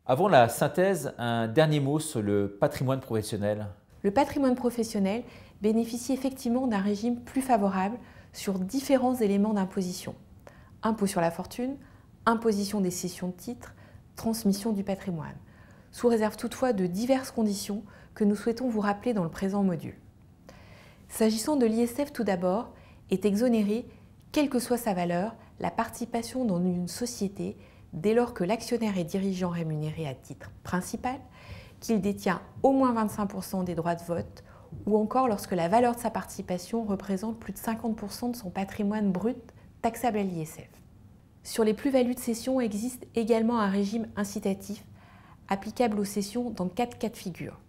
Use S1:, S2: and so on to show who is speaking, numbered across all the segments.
S1: Avant la synthèse, un dernier mot sur le patrimoine professionnel.
S2: Le patrimoine professionnel bénéficie effectivement d'un régime plus favorable sur différents éléments d'imposition. Impôt sur la fortune, imposition des cessions de titres, transmission du patrimoine, sous réserve toutefois de diverses conditions que nous souhaitons vous rappeler dans le présent module. S'agissant de l'ISF tout d'abord, est exonérée, quelle que soit sa valeur, la participation dans une société dès lors que l'actionnaire est dirigeant rémunéré à titre principal, qu'il détient au moins 25% des droits de vote ou encore lorsque la valeur de sa participation représente plus de 50% de son patrimoine brut taxable à l'ISF. Sur les plus-values de cession existe également un régime incitatif applicable aux cessions dans 4 cas de figure.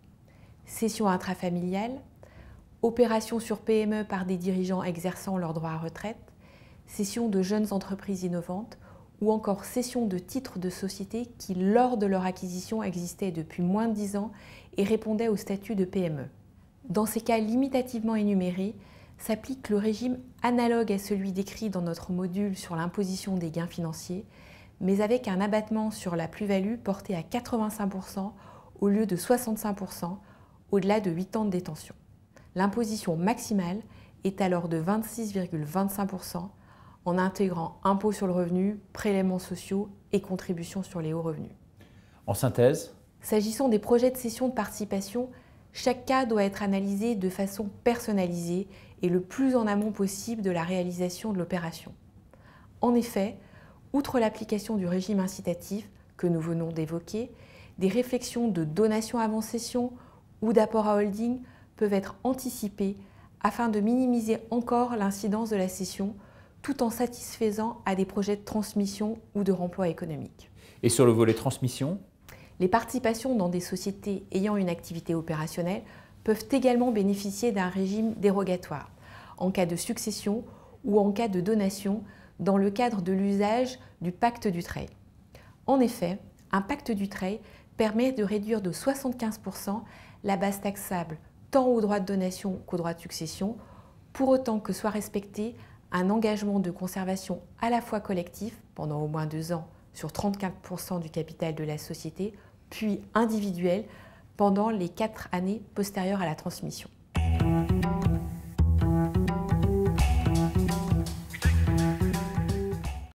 S2: Cession intrafamiliale, opération sur PME par des dirigeants exerçant leurs droits à retraite, cession de jeunes entreprises innovantes ou encore cession de titres de société qui, lors de leur acquisition, existaient depuis moins de 10 ans et répondaient au statut de PME. Dans ces cas limitativement énumérés, s'applique le régime analogue à celui décrit dans notre module sur l'imposition des gains financiers, mais avec un abattement sur la plus-value porté à 85% au lieu de 65% au-delà de 8 ans de détention. L'imposition maximale est alors de 26,25% en intégrant impôt sur le revenu, prélèvements sociaux et contributions sur les hauts revenus.
S1: En synthèse,
S2: s'agissant des projets de cession de participation, chaque cas doit être analysé de façon personnalisée et le plus en amont possible de la réalisation de l'opération. En effet, outre l'application du régime incitatif que nous venons d'évoquer, des réflexions de donation avant cession ou d'apport à holding peuvent être anticipées afin de minimiser encore l'incidence de la cession tout en satisfaisant à des projets de transmission ou de remploi économique.
S1: et sur le volet transmission,
S2: Les participations dans des sociétés ayant une activité opérationnelle peuvent également bénéficier d'un régime dérogatoire en cas de succession ou en cas de donation dans le cadre de l'usage du pacte Dutreil. En effet, un pacte Dutreil permet de réduire de 75% la base taxable tant aux droits de donation qu'aux droits de succession, pour autant que soit respecté un engagement de conservation à la fois collectif pendant au moins 2 ans sur 34% du capital de la société, puis individuel pendant les 4 années postérieures à la transmission.